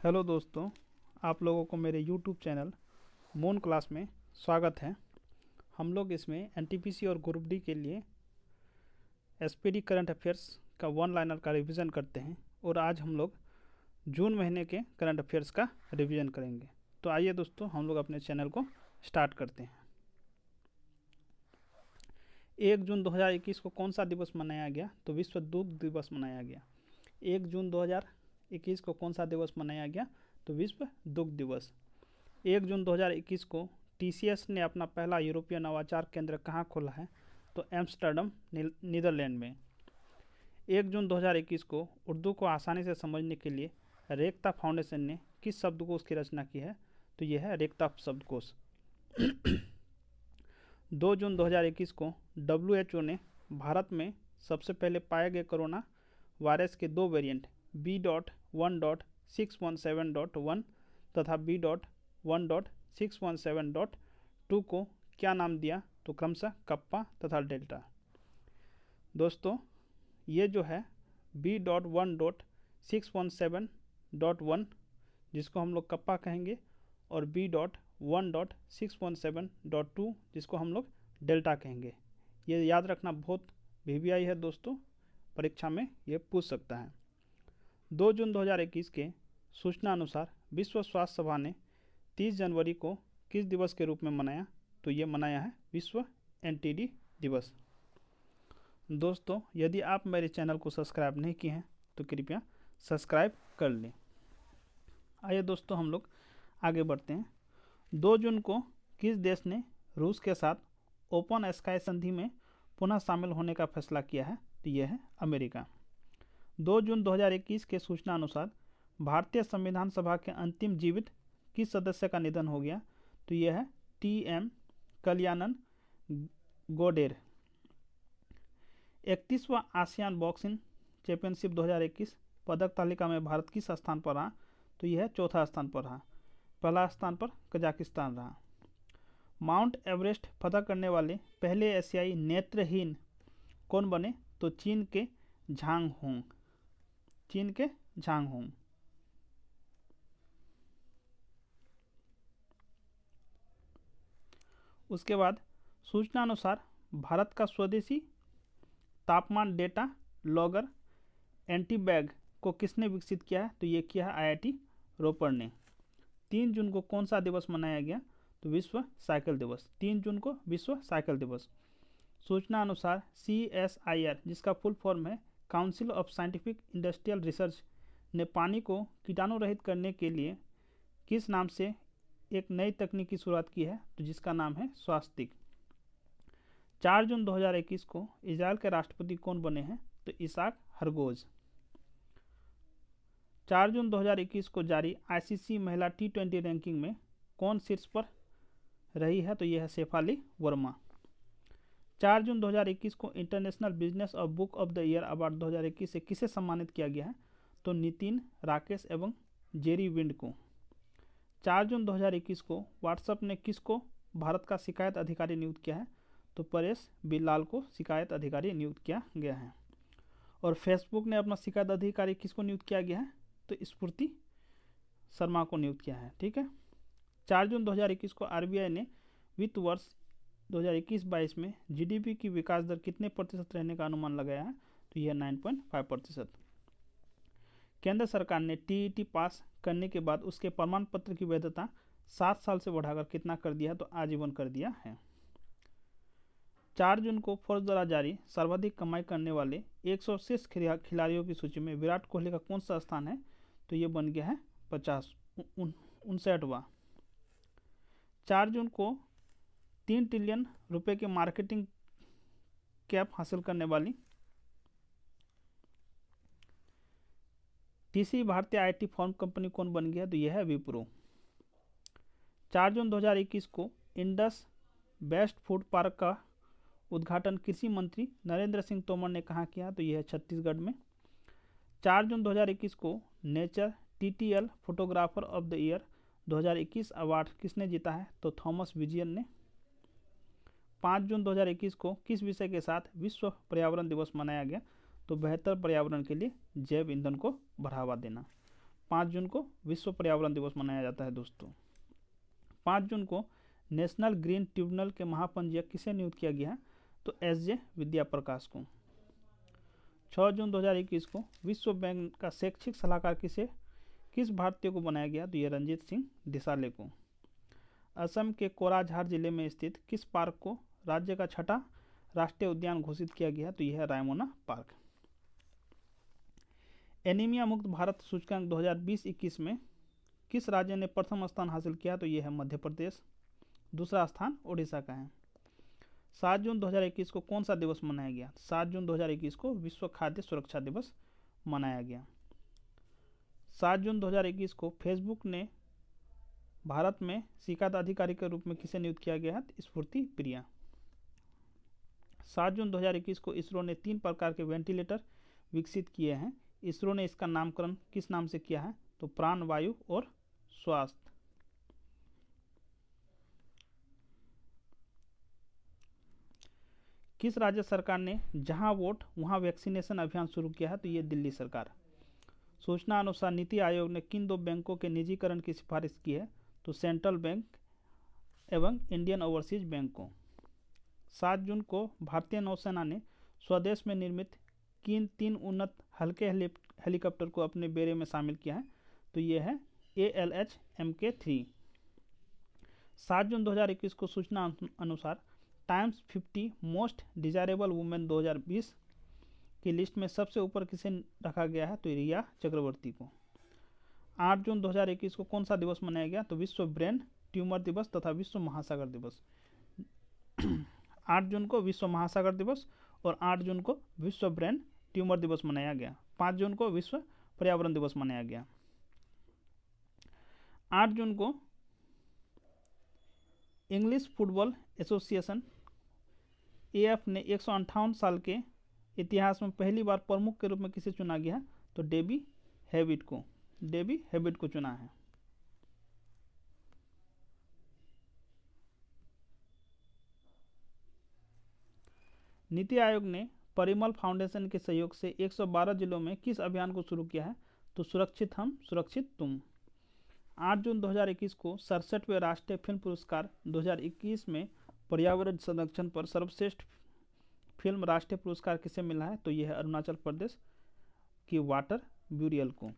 Hello दोस्तों, आप लोगों को मेरे यूट्यूब चैनल मून क्लास में स्वागत है। हम लोग इसमें एनटीपीसी और ग्रुप डी के लिए एसपीडी करंट अफेयर्स का वन लाइनर का रिवीजन करते हैं और आज हम लोग जून महीने के करंट अफेयर्स का रिवीजन करेंगे। तो आइए दोस्तों, हम लोग अपने चैनल को स्टार्ट करते हैं। 1 जून 2021 को कौन सा दिवस मनाया गया? तो विश्व दुग्ध दिवस मनाया गया। 1 जून 2021 को कौन सा दिवस मनाया गया? तो विश्व दुग्ध दिवस। 1 जून 2021 को टीसीएस ने अपना पहला यूरोपीय नवाचार केंद्र कहाँ खोला है? तो एम्स्टर्डम नीदरलैंड में। 1 जून 2021 को उर्दू को आसानी से समझने के लिए रेख्ता फाउंडेशन ने किस शब्दकोश की रचना की है? तो यह है रेख्ता शब्दकोश। 2 जून 2021 को WHO ने भारत में सबसे पहले पाए गए कोरोना वायरस के दो वेरिएंट B.1.617.1 तथा B.1.617.2 को क्या नाम दिया? तो क्रमशः कप्पा तथा डेल्टा। दोस्तों, ये जो है B.1.617.1 जिसको हम लोग कप्पा कहेंगे और B.1.617.2 जिसको हम लोग डेल्टा कहेंगे। ये याद रखना बहुत VVI है दोस्तों, परीक्षा में ये पूछ सकता है। 2 जून 2021 के सूचना अनुसार विश्व स्वास्थ्य सभा ने 30 जनवरी को किस दिवस के रूप में मनाया? तो ये मनाया है विश्व एनटीडी दिवस। दोस्तों, यदि आप मेरे चैनल को सब्सक्राइब नहीं किए हैं तो कृपया सब्सक्राइब कर लें। आइए दोस्तों, हम लोग आगे बढ़ते हैं। 2 जून को किस देश ने रूस के साथ ओपन स्काई संधि में पुनः शामिल होने का फैसला किया है? तो यह है अमेरिका। 2 जून 2021 के सूचना अनुसार भारतीय संविधान सभा के अंतिम जीवित किस सदस्य का निधन हो गया? तो यह है TM कल्याणन गोडेर। 31वां आसियान बॉक्सिंग चैंपियनशिप 2021 पदक तालिका में भारत किस स्थान पर रहा? तो यह चौथा स्थान पर रहा। पहला स्थान पर कजाकिस्तान रहा। माउंट एवरेस्ट फतह करने वाले पहले एशियाई नेत्रहीन कौन बने? तो चीन के झांग होंग। उसके बाद सूचना अनुसार भारत का स्वदेशी तापमान डेटा लॉगर एंटीबैग को किसने विकसित किया है? तो ये किया है IIT रोपड़ ने। 3 जून को कौन सा दिवस मनाया गया? तो विश्व साइकिल दिवस। 3 जून को विश्व साइकिल दिवस। सूचना अनुसार CSIR जिसका फुल फॉर्म है council of scientific industrial research ने पानी को कीटाणु रहित करने के लिए किस नाम से एक नई तकनीक की शुरुआत की है? तो जिसका नाम है स्वास्तिक। 4 जून 2021 को इजराइल के राष्ट्रपति कौन बने हैं? तो इसाक हरगोज। 4 जून 2021 को जारी ICC महिला T20 रैंकिंग में कौन शीर्ष पर रही है? तो यह है शेफाली वर्मा। 4 जून 2021 को इंटरनेशनल बिजनेस और book of the year award 2021 से किसे सम्मानित किया गया है? तो नितिन राकेश एवं जेरी विंड को। 4 जून 2021 को व्हाट्सएप ने किसको भारत का शिकायत अधिकारी नियुक्त किया है? तो परेश बिल्लाल को शिकायत अधिकारी नियुक्त किया गया है। और फेसबुक ने अपना शिकायत अधिकारी किसको नियुक्त किया गया है? तो स्फूर्ति शर्मा को नियुक्त किया है। ठीक है। 4 जून 2021 को RBI ने वित्त वर्ष 2021-22 में GDP की विकास दर कितने प्रतिशत रहने का अनुमान लगाया है? तो यह 9.5%। केंद्र सरकार ने TET पास करने के बाद उसके प्रमाण पत्र की वैधता 7 साल से बढ़ाकर कितना कर दिया है? तो आजीवन कर दिया है। 4 जून को फोर्ब्स द्वारा जारी सर्वाधिक कमाई करने वाले 100 शीर्ष खिलाड़ियों की सूची में विराट कोहली का कौन सा स्थान है? तो ये बन गया है 59वां। 4 जून को 3 ट्रिलियन रुपए के मार्केटिंग कैप हासिल करने वाली तीसरी भारतीय IT फॉर्म कंपनी कौन बन गया? तो यह है विप्रो। 4 जून 2021 को इंडस बेस्ट फूड पार्क का उद्घाटन कृषि मंत्री नरेंद्र सिंह तोमर ने कहाँ किया? तो यह है छत्तीसगढ़ में। 4 जून 2021 को nature TTL photographer of the year 2021 award किसने जीता है? तो थॉमस विजियन ने। 5 जून 2021 को किस विषय के साथ विश्व पर्यावरण दिवस मनाया गया? तो बेहतर पर्यावरण के लिए जैव ईंधन को बढ़ावा देना। 5 जून को विश्व पर्यावरण दिवस मनाया जाता है दोस्तों। 5 जून को नेशनल ग्रीन ट्रिब्यूनल के महापंजीयक किसे नियुक्त किया गया है? तो एस.जे. विद्या प्रकाश को। 6 जून 2021 को विश्व बैंक का शैक्षिक सलाहकार किस भारतीय को बनाया गया? तो यह रंजीत सिंह डिसाले को। असम के कोराझार जिले में स्थित किस पार्क को राज्य का छठा राष्ट्रीय उद्यान घोषित किया गया? तो यह है रायमोना पार्क। एनीमिया मुक्त भारत सूचकांक 2020-21 में किस राज्य ने प्रथम स्थान हासिल किया? तो यह है मध्य प्रदेश। दूसरा स्थान उड़ीसा का है। 7 जून 2021 को कौन सा दिवस मनाया गया? 7 जून 2021 को विश्व खाद्य सुरक्षा दिवस मनाया गया। 7 जून 2021 को फेसबुक ने भारत में शिकायत अधिकारी के रूप में किसे नियुक्त किया गया है? स्फूर्ति प्रिया। 7 जून 2021 को इसरो ने 3 प्रकार के वेंटिलेटर विकसित किए हैं। इसरो ने इसका नामकरण किस नाम से किया है? तो प्राण, वायु और स्वास्थ्य। किस राज्य सरकार ने जहां वोट वहां वैक्सीनेशन अभियान शुरू किया है? तो ये दिल्ली सरकार। सूचना अनुसार नीति आयोग ने किन 2 बैंकों के निजीकरण की सिफारिश की है? तो सेंट्रल बैंक एवं इंडियन ओवरसीज बैंक को। 7 जून को भारतीय नौसेना ने स्वदेश में निर्मित किन 3 उन्नत हल्के हेलीकॉप्टर को अपने बेड़े में शामिल किया है? तो ये है ALH Mk3। 7 जून 2021 को सूचना अनुसार टाइम्स 50 मोस्ट डिजायरेबल वुमेन 2020 की लिस्ट में सबसे ऊपर किसे रखा गया है? तो रिया चक्रवर्ती को। 8 जून 2021 को कौन सा दिवस मनाया गया? तो विश्व ब्रेन ट्यूमर दिवस तथा विश्व महासागर दिवस। 8 जून को विश्व महासागर दिवस और 8 जून को विश्व ब्रेन ट्यूमर दिवस मनाया गया। 5 जून को विश्व पर्यावरण दिवस मनाया गया। 8 जून को इंग्लिश फुटबॉल एसोसिएशन AF ने 158 साल के इतिहास में पहली बार प्रमुख के रूप में किसे चुना गया है? तो डेबी हेविट को चुना है। नीति आयोग ने परिमल फाउंडेशन के सहयोग से 112 जिलों में किस अभियान को शुरू किया है? तो सुरक्षित हम सुरक्षित तुम। 8 जून 2021 को 67वें राष्ट्रीय फिल्म पुरस्कार 2021 में पर्यावरण संरक्षण पर सर्वश्रेष्ठ फिल्म राष्ट्रीय पुरस्कार किसे मिला है? तो यह है अरुणाचल प्रदेश की वाटर ब्यूरियल को।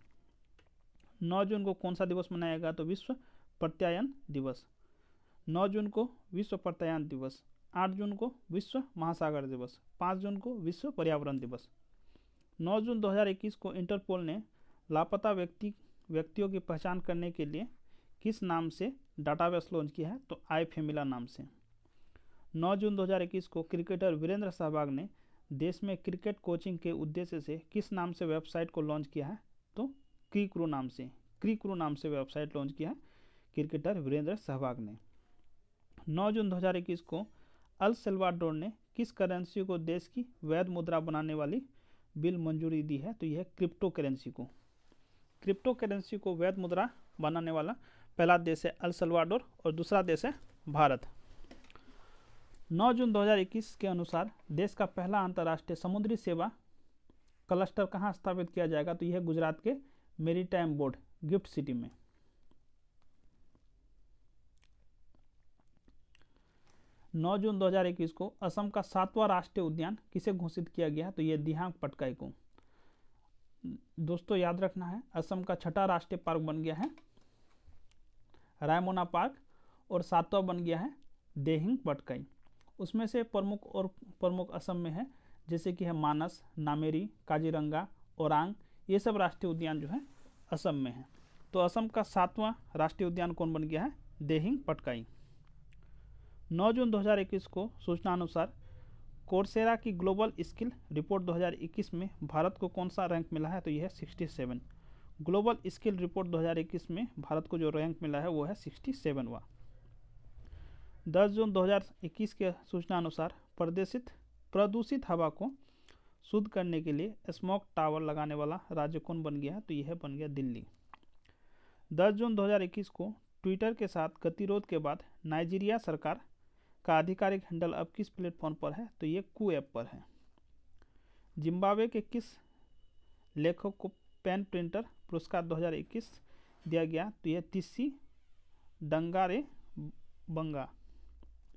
9 जून को कौन सा दिवस मनाया गया? तो विश्व प्रत्यायन दिवस। 9 जून को विश्व प्रत्यायन दिवस। 8 जून को विश्व महासागर दिवस। 5 जून को विश्व पर्यावरण दिवस। 9 जून 2021 को इंटरपोल ने लापता व्यक्तियों की पहचान करने के लिए किस नाम से डाटाबेस लॉन्च किया है? तो आई फैमिला नाम से। 9 जून 2021 को क्रिकेटर वीरेंद्र सहवाग ने देश में क्रिकेट कोचिंग के उद्देश्य से किस नाम से वेबसाइट को लॉन्च किया है? तो क्रीक्रू नाम से वेबसाइट लॉन्च किया है क्रिकेटर वीरेंद्र सहवाग ने। 9 जून 2021 को अल सल्वाडोर ने किस करेंसी को देश की वैध मुद्रा बनाने वाली बिल मंजूरी दी है? तो यह है क्रिप्टो करेंसी को वैध मुद्रा बनाने वाला पहला देश है अल सल्वाडोर और दूसरा देश है भारत। 9 जून 2021 के अनुसार देश का पहला अंतर्राष्ट्रीय समुद्री सेवा क्लस्टर कहाँ स्थापित किया जाएगा? तो यह गुजरात के मेरीटाइम बोर्ड गिफ्ट सिटी में। 9 जून 2021 को असम का 7वां राष्ट्रीय उद्यान किसे घोषित किया गया? तो यह दिहांग पटकाई को। दोस्तों याद रखना है, असम का 6ठा राष्ट्रीय पार्क बन गया है रायमोना पार्क और 7वां बन गया है दिहांग पटकाई। उसमें से प्रमुख असम में है, जैसे कि है मानस, नामेरी, काजीरंगा, ओरांग, ये सब राष्ट्रीय उद्यान जो है असम में है। तो असम का 7वां राष्ट्रीय उद्यान कौन बन गया है? दिहांग पटकाई। 9 जून 2021 को सूचना अनुसार कोर्सेरा की ग्लोबल स्किल रिपोर्ट 2021 में भारत को कौन सा रैंक मिला है? तो यह है 67। ग्लोबल स्किल रिपोर्ट 2021 में भारत को जो रैंक मिला है वो है 67वां। 10 जून 2021 के सूचना अनुसार प्रदूषित हवा को शुद्ध करने के लिए स्मोक टावर लगाने वाला राज्य कौन बन गया है? तो यह बन गया दिल्ली। 10 जून 2021 को ट्विटर के साथ गतिरोध के बाद नाइजीरिया सरकार का आधिकारिक हैंडल अब किस प्लेटफॉर्म पर है? तो ये कू ऐप पर है। जिम्बाब्वे के किस लेखक को पेन प्रिंटर पुरस्कार 2021 दिया गया, तो यह तिस्सी डंगारे बंगा।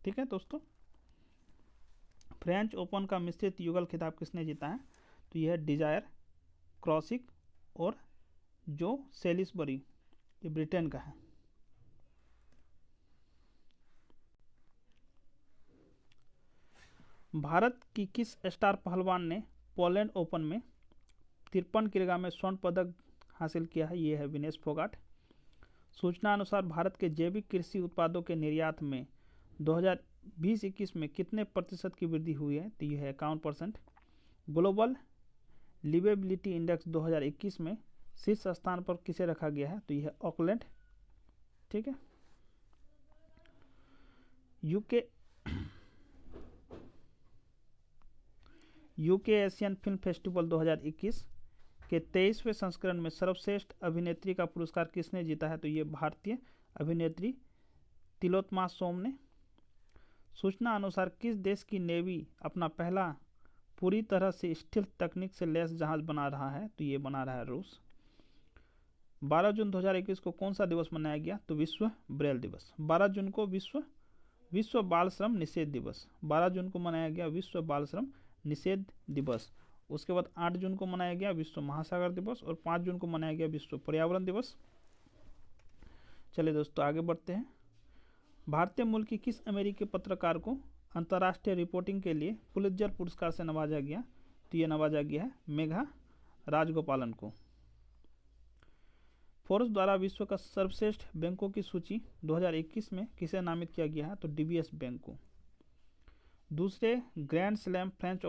ठीक है दोस्तों। फ्रेंच ओपन का मिश्रित युगल खिताब किसने जीता है, तो यह डिजायर क्रॉसिक और जो सेलिसबरी, ये ब्रिटेन का है। भारत की किस स्टार पहलवान ने पोलैंड ओपन में 53 किलोग्राम में स्वर्ण पदक हासिल किया है, ये है विनेश फोगाट। सूचना अनुसार भारत के जैविक कृषि उत्पादों के निर्यात में 2020-21 में कितने प्रतिशत की वृद्धि हुई है, तो यह है 51%। ग्लोबल लिवेबिलिटी इंडेक्स 2021 में शीर्ष स्थान पर किसे रखा गया है, तो यह है ऑकलैंड। ठीक है। यूके एशियन फिल्म फेस्टिवल 2021 के 23वें संस्करण में सर्वश्रेष्ठ अभिनेत्री का पुरस्कार किसने जीता है, तो ये भारतीय अभिनेत्री तिलोत्तमा सोम ने। सूचना अनुसार किस देश की नेवी अपना पहला पूरी तरह से स्टील्थ तकनीक से लैस जहाज बना रहा है, तो ये बना रहा है रूस। 12 जून 2021 को कौन सा दिवस मनाया गया, तो विश्व ब्रेल दिवस। 12 जून को विश्व बाल श्रम निषेध दिवस, 12 जून को मनाया गया विश्व बाल श्रम निषेध दिवस। उसके बाद 8 जून को मनाया गया विश्व महासागर दिवस और 5 जून को मनाया गया विश्व पर्यावरण दिवस। चलिए दोस्तों आगे बढ़ते हैं। भारतीय मूल की किस अमेरिकी पत्रकार को अंतर्राष्ट्रीय रिपोर्टिंग के लिए पुलित्जर पुरस्कार से नवाजा गया, तो ये नवाजा गया है मेघा राजगोपालन को। फोर्ब्स द्वारा विश्व का सर्वश्रेष्ठ बैंकों की सूची 2021 में किसे नामित किया गया है, तो डीबीएस बैंक को। दूसरे ग्रैंड स्लैम फ्रेंच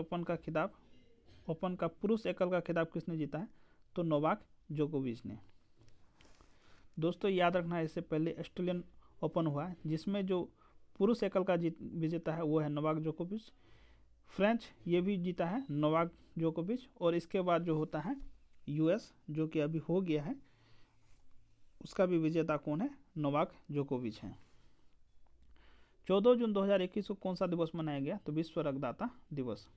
ओपन का पुरुष एकल का खिताब किसने जीता है, तो नोवाक जोकोविच ने। दोस्तों याद रखना है, इससे पहले ऑस्ट्रेलियन ओपन हुआ है जिसमें जो पुरुष एकल का विजेता है वो है नोवाक जोकोविच। फ्रेंच ये भी जीता है नोवाक जोकोविच। और इसके बाद जो होता है यूएस जो कि अभी हो गया है, उसका भी विजेता कौन है, नोवाक जोकोविच है। 14 जून 2021 को कौन सा दिवस मनाया गया, तो विश्व रक्तदाता दिवस।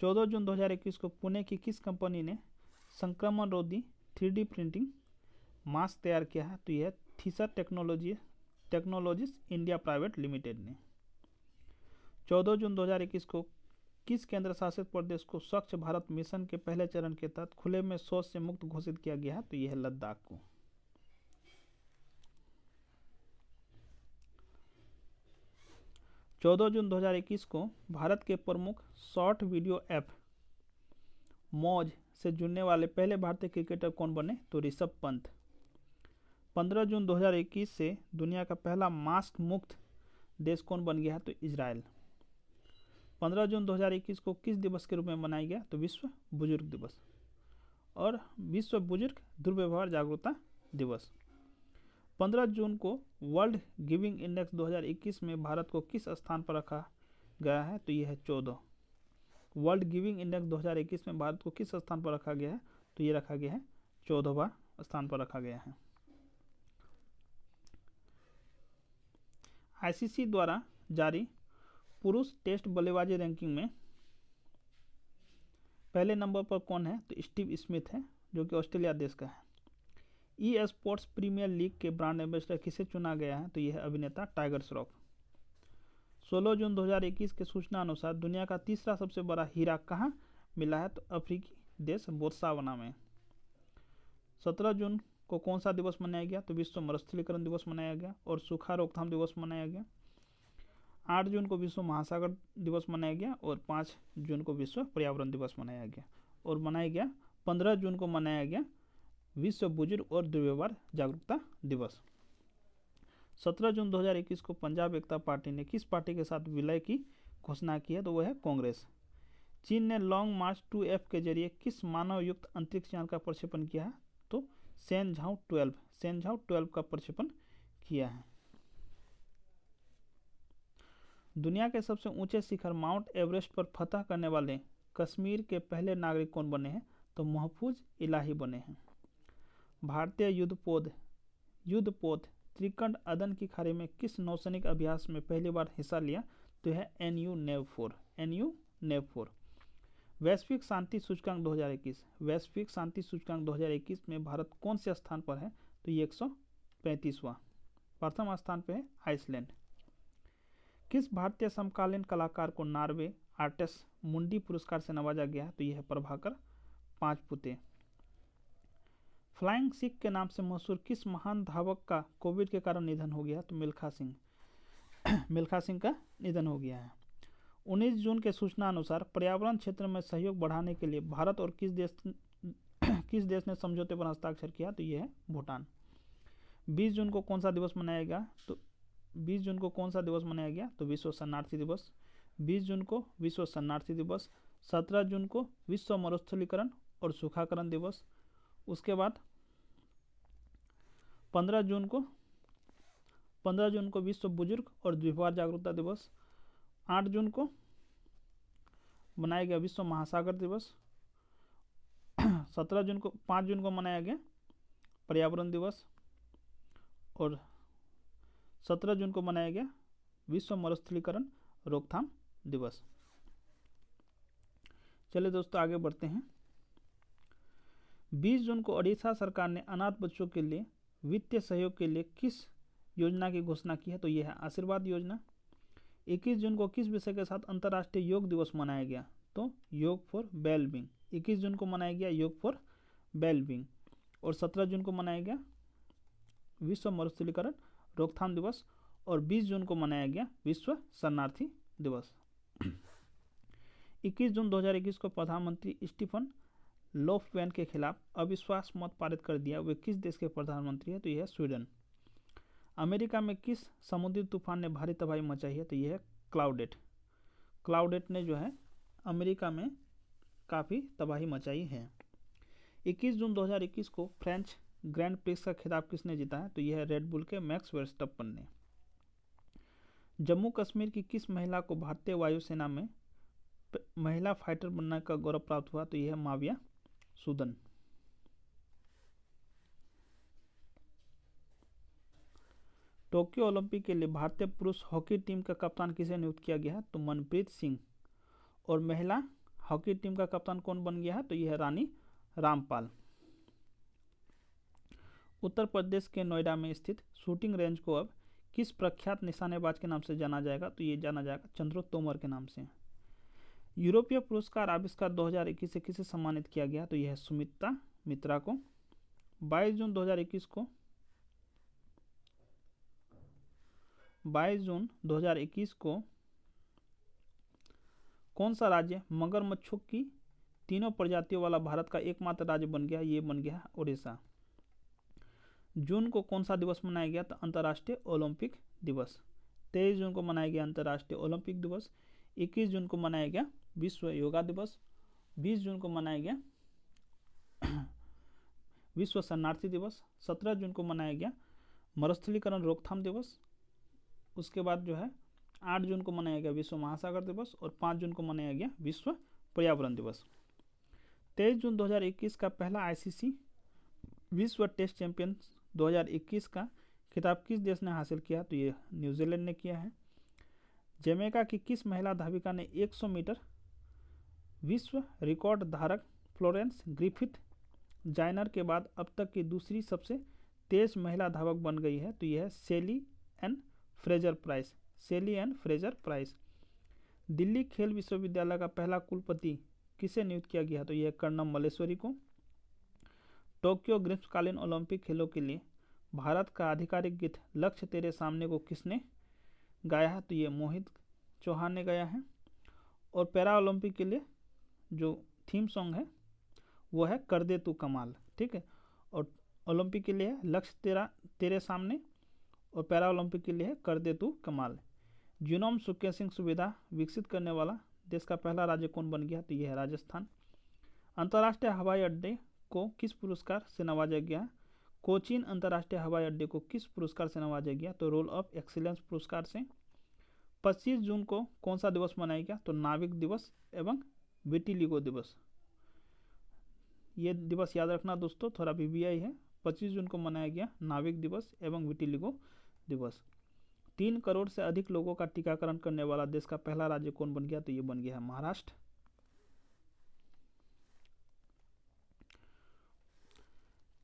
14 जून 2021 को पुणे की किस कंपनी ने संक्रमण रोधी 3D प्रिंटिंग मास्क तैयार किया है, तो यह थीसर टेक्नोलॉजीज इंडिया प्राइवेट लिमिटेड ने। 14 जून 2021 को किस केंद्र शासित प्रदेश को स्वच्छ भारत मिशन के पहले चरण के तहत खुले में शौच से मुक्त घोषित किया गया है, तो यह है लद्दाख को। 14 जून 2021 को भारत के प्रमुख शॉर्ट वीडियो ऐप मौज से जुड़ने वाले पहले भारतीय क्रिकेटर कौन बने, तो ऋषभ पंत। 15 जून 2021 से दुनिया का पहला मास्क मुक्त देश कौन बन गया है, तो इजराइल। 15 जून 2021 को किस दिवस के रूप में मनाया गया, तो विश्व बुजुर्ग दिवस और विश्व बुजुर्ग दुर्व्यवहार जागरूकता दिवस। 15 जून को वर्ल्ड गिविंग इंडेक्स 2021 में भारत को किस स्थान पर रखा गया है, तो यह है 14। वर्ल्ड गिविंग इंडेक्स 2021 में भारत को किस स्थान पर रखा गया है, तो ये रखा गया है 14वां स्थान पर रखा गया है। आईसीसी द्वारा जारी पुरुष टेस्ट बल्लेबाजी रैंकिंग में पहले नंबर पर कौन है, तो स्टीव स्मिथ है जो कि ऑस्ट्रेलिया देश का है। ई स्पोर्ट्स प्रीमियर लीग के ब्रांड एम्बेसडर किसे चुना गया है, तो यह है अभिनेता टाइगर श्रॉफ। 16 जून 2021 के सूचना अनुसार दुनिया का तीसरा सबसे बड़ा हीरा कहाँ मिला है, तो अफ्रीकी देश बोत्सवाना में। 17 जून को कौन सा दिवस मनाया गया, तो विश्व मरुस्थलीकरण दिवस मनाया गया और सूखा रोकथाम दिवस मनाया गया। 8 जून को विश्व महासागर दिवस मनाया गया और 5 जून को विश्व पर्यावरण दिवस मनाया गया। और मनाया गया 15 जून को मनाया गया विश्व बुजुर्ग और दुर्व्यवहार जागरूकता दिवस। 17 जून 2021 को पंजाब एकता पार्टी ने किस पार्टी के साथ विलय की घोषणा की है, तो वह है कांग्रेस। चीन ने लॉन्ग मार्च 2F के जरिए किस मानव युक्त अंतरिक्ष यान का प्रक्षेपण किया है, तो शेनझाओ 12 का प्रक्षेपण किया है। दुनिया के सबसे ऊंचे शिखर माउंट एवरेस्ट पर फतह करने वाले कश्मीर के पहले नागरिक कौन बने हैं, तो महफूज इलाही बने हैं। भारतीय युद्धपोत त्रिकंड अदन की खाड़ी में किस नौसैनिक अभ्यास में पहली बार हिस्सा लिया, तो यह NU नेव 4। वैश्विक शांति सूचकांक 2021, वैश्विक शांति सूचकांक 2021 में भारत कौन से स्थान पर है? तो ये 135वां। प्रथम स्थान पे है आइसलैंड। किस भारतीय समकालीन कलाकार को नॉर्वे आर्टिस्ट मुंडी पुरस्कार से नवाजा गया है? तो यह है प्रभाकर पांचपुते। फ्लाइंग सिख के नाम से मशहूर किस महान धावक का कोविड के कारण निधन हो गया? तो मिल्खा सिंह मिल्खा सिंह का निधन हो गया है। 19 जून के सूचना अनुसार पर्यावरण क्षेत्र में सहयोग बढ़ाने के लिए भारत और किस देश ने समझौते पर हस्ताक्षर किया? तो यह है भूटान। 20 जून को कौन सा दिवस मनाया गया? तो 20 जून को कौन सा दिवस मनाया गया? तो विश्व शरणार्थी दिवस। 20 जून को विश्व शरणार्थी दिवस। 17 जून को विश्व मरुस्थलीकरण और सूखाकरण दिवस। उसके बाद 15 जून को विश्व बुजुर्ग और द्विवार जागरूकता दिवस। 8 जून को मनाया गया विश्व महासागर दिवस। 5 जून को मनाया गया पर्यावरण दिवस और 17 जून को मनाया गया विश्व मरुस्थलीकरण रोकथाम दिवस। चलिए दोस्तों आगे बढ़ते हैं। 20 जून को ओडिशा सरकार ने अनाथ बच्चों के लिए वित्तीय सहयोग के लिए किस योजना की घोषणा की है? तो यह है आशीर्वाद योजना। 21 जून को किस विषय के साथ अंतर्राष्ट्रीय योग दिवस मनाया गया? तो योग फॉर वेलबींग। 21 जून को मनाया गया योग फॉर वेलबींग और 17 जून को मनाया गया विश्व मरुस्थलीकरण रोकथाम दिवस और 20 जून को मनाया गया विश्व शरणार्थी दिवस। 21 जून 2021 को प्रधानमंत्री स्टीफन लोफवेन के खिलाफ अविश्वास मत पारित कर दिया। वे किस देश के प्रधानमंत्री है? तो यह है स्वीडन। अमेरिका में किस समुद्री तूफान ने भारी तबाही मचाई है? तो यह है क्लाउडेट। क्लाउडेट ने जो है अमेरिका में काफ़ी तबाही मचाई है। 21 जून 2021 को फ्रेंच ग्रैंड प्रिक्स का खिताब किसने जीता है? तो यह है रेड बुल के मैक्स वर्स्टप्पन ने। जम्मू कश्मीर की किस महिला को भारतीय वायुसेना में महिला फाइटर बनने का गौरव प्राप्त हुआ? तो यह है माविया सूदन। टोक्यो ओलंपिक के लिए भारतीय पुरुष हॉकी टीम का कप्तान किसे नियुक्त किया गया है? तो मनप्रीत सिंह। और महिला हॉकी टीम का कप्तान कौन बन गया है? तो यह है रानी रामपाल। उत्तर प्रदेश के नोएडा में स्थित शूटिंग रेंज को अब किस प्रख्यात निशानेबाज के नाम से जाना जाएगा? तो ये जाना जाएगा चंद्रो तोमर के नाम से। यूरोपीय पुरस्कार आविष्कार 2021 से किसे सम्मानित किया गया? तो यह है सुमित्रा मित्रा को। 22 जून 2021 को कौन सा राज्य मगरमच्छों की तीनों प्रजातियों वाला भारत का एकमात्र राज्य बन गया? ये बन गया ओडिशा। जून को कौन सा दिवस मनाया गया? तो अंतर्राष्ट्रीय ओलंपिक दिवस। 23 जून को मनाया गया अंतर्राष्ट्रीय ओलंपिक दिवस। 21 जून को मनाया गया विश्व योगा दिवस। 20 जून को मनाया गया विश्व शरणार्थी दिवस। 17 जून को मनाया गया मरुस्थलीकरण रोकथाम दिवस। उसके बाद जो है 8 जून को मनाया गया विश्व महासागर दिवस और 5 जून को मनाया गया विश्व पर्यावरण दिवस। 23 जून 2021 का पहला आईसीसी विश्व टेस्ट चैंपियन 2021 का खिताब किस देश ने हासिल किया? तो ये न्यूजीलैंड ने किया है। जमैका की किस महिला धाविका ने 100 मीटर विश्व रिकॉर्ड धारक फ्लोरेंस ग्रिफिथ जायनर के बाद अब तक की दूसरी सबसे तेज महिला धावक बन गई है? तो यह है सेली एन फ्रेजर प्राइस। दिल्ली खेल विश्वविद्यालय का पहला कुलपति किसे नियुक्त किया गया? तो यह कर्णम मल्लेश्वरी को। टोक्यो ग्रीष्मकालीन ओलंपिक खेलों के लिए भारत का आधिकारिक गीत लक्ष्य तेरे सामने को किसने गाया है? तो ये मोहित चौहान ने गाया है। और पैरा ओलंपिक के लिए जो थीम सॉन्ग है वो है कर दे तू कमाल। ठीक है। और ओलंपिक के लिए है लक्ष्य तेरे सामने और पैरा ओलंपिक के लिए है कर दे तू कमाल। जीनोम सीक्वेंसिंग सुविधा विकसित करने वाला देश का पहला राज्य कौन बन गया? तो यह है राजस्थान। अंतर्राष्ट्रीय हवाई अड्डे को किस पुरस्कार से नवाजा गया? कोचीन अंतर्राष्ट्रीय हवाई अड्डे को किस पुरस्कार से नवाजा गया? तो रोल ऑफ एक्सीलेंस पुरस्कार से। 25 जून को कौन सा दिवस मनाया गया? तो नाविक दिवस एवं विटिलिगो दिवस। ये दिवस याद रखना दोस्तों, थोड़ा वीवीआई है। 25 जून को मनाया गया नाविक दिवस एवं विटिलिगो दिवस। 3 करोड़ से अधिक लोगों का टीकाकरण करने वाला देश का पहला राज्य कौन बन गया? तो ये बन गया है महाराष्ट्र।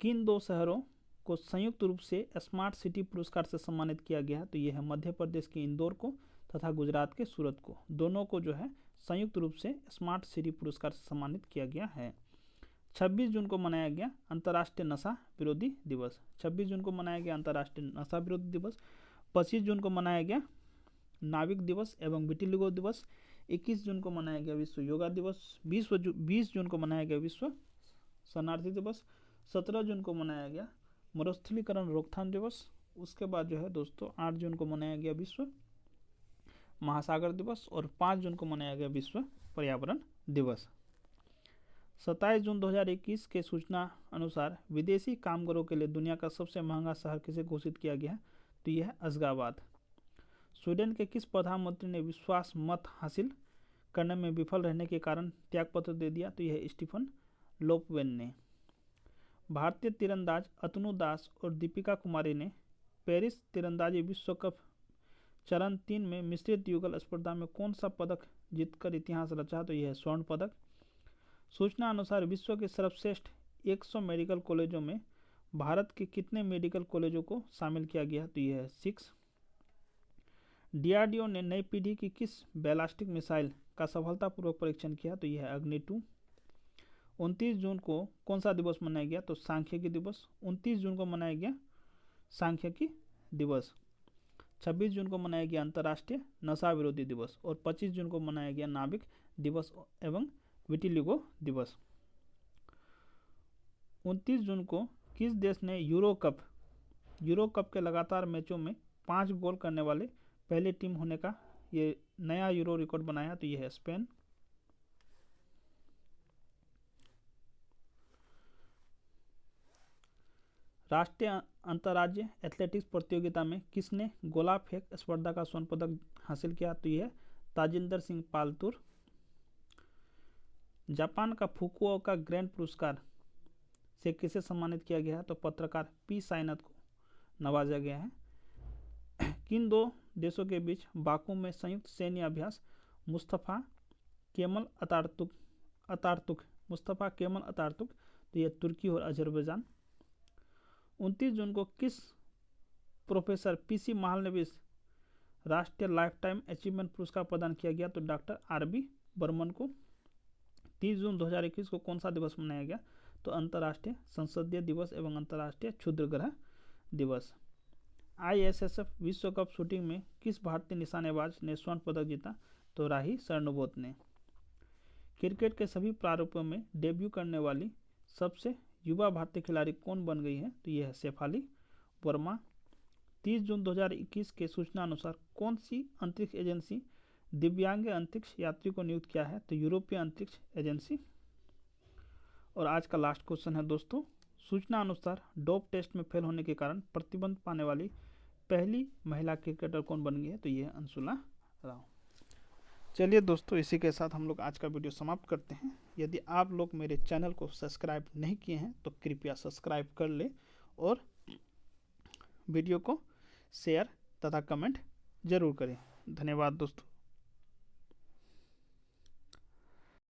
किन दो शहरों को संयुक्त रूप से स्मार्ट सिटी पुरस्कार से सम्मानित किया गया है? तो ये है मध्य प्रदेश के इंदौर को तथा गुजरात के सूरत को, दोनों को जो है संयुक्त रूप से स्मार्ट सिटी पुरस्कार से सम्मानित किया गया है। 26 जून को मनाया गया अंतर्राष्ट्रीय नशा विरोधी दिवस। 26 जून को मनाया गया अंतर्राष्ट्रीय नशा विरोधी दिवस। 25 जून को मनाया गया नाविक दिवस एवं विटिलिगो दिवस। 21 जून को मनाया गया विश्व योगा दिवस। 20 जून को मनाया गया विश्व शरणार्थी दिवस। 17 जून को मनाया गया मरुस्थलीकरण रोकथाम दिवस। उसके बाद जो है दोस्तों 8 जून को मनाया गया विश्व महासागर दिवस और 5 जून को मनाया गया विश्व पर्यावरण दिवस। 27 जून 2021 के सूचना अनुसार विदेशी कामगारों के लिए दुनिया का सबसे महंगा शहर किसे घोषित किया गया है? तो यह है अशगाबाद। स्वीडन के किस प्रधानमंत्री ने विश्वास मत हासिल करने में विफल रहने के कारण त्यागपत्र दे दिया? तो यह स्टीफन लोफवेन ने। भारतीय तीरंदाज अतनु दास और दीपिका कुमारी ने पेरिस तीरंदाजी विश्व कप चरण 3 में मिश्रित युगल स्पर्धा में कौन सा पदक जीतकर इतिहास रचा? तो यह है स्वर्ण पदक। सूचना अनुसार विश्व के सर्वश्रेष्ठ 100 मेडिकल कॉलेजों में भारत के कितने मेडिकल कॉलेजों को शामिल किया गया? तो यह है 6। डीआरडीओ ने नई पीढ़ी की किस बैलिस्टिक मिसाइल का सफलतापूर्वक परीक्षण किया? तो यह है अग्नि 2। 29 जून को कौन सा दिवस मनाया गया? तो सांख्यिकी दिवस। 29 जून को मनाया गया सांख्यिकी दिवस। 26 जून को मनाया गया अंतर्राष्ट्रीय नशा विरोधी दिवस और 25 जून को मनाया गया नाविक दिवस एवं विटिलिगो दिवस। 29 जून को किस देश ने यूरो कप के लगातार मैचों में 5 गोल करने वाले पहली टीम होने का ये नया यूरो रिकॉर्ड बनाया? तो यह है स्पेन। राष्ट्रीय अंतर्राज्यीय एथलेटिक्स प्रतियोगिता में किसने गोला फेंक स्पर्धा का स्वर्ण पदक हासिल किया? तो यह ताजिंदर सिंह पालतुर। जापान का फुकुओका ग्रैंड पुरस्कार से किसे सम्मानित किया गया है? तो पत्रकार पी साइनाथ को नवाजा गया है। किन दो देशों के बीच बाकू में संयुक्त सैन्य अभ्यास मुस्तफा केमल अतातुर्क तो यह तुर्की और अजरबैजान। 29 जून को किस प्रोफेसर पीसी महालनोबिस राष्ट्रीय लाइफ टाइम अचीवमेंट पुरस्कार प्रदान किया गया? तो डॉक्टर आरबी बर्मन को। 30 जून 2021 को कौन सा दिवस मनाया गया? तो अंतर्राष्ट्रीय संसदीय दिवस एवं अंतर्राष्ट्रीय क्षुद्रग्रह दिवस। आईएसएसएफ विश्व कप शूटिंग में किस भारतीय निशानेबाज ने स्वर्ण पदक जीता? तो राही सरनोबत ने। क्रिकेट के सभी प्रारूपों में डेब्यू करने वाली सबसे युवा भारतीय खिलाड़ी कौन बन गई है? तो यह है शेफाली वर्मा। 30 जून 2021 के सूचना अनुसार कौन सी अंतरिक्ष एजेंसी दिव्यांग अंतरिक्ष यात्री को नियुक्त किया है? तो यूरोपीय अंतरिक्ष एजेंसी। और आज का लास्ट क्वेश्चन है दोस्तों, सूचना अनुसार डोप टेस्ट में फेल होने के कारण प्रतिबंध पाने वाली पहली महिला क्रिकेटर कौन बन गई है? तो यह है अंशुला राव। चलिए दोस्तों, इसी के साथ हम लोग आज का वीडियो समाप्त करते हैं। यदि आप लोग मेरे चैनल को सब्सक्राइब नहीं किए हैं तो कृपया सब्सक्राइब कर ले और वीडियो को शेयर तथा कमेंट जरूर करें। धन्यवाद दोस्तों।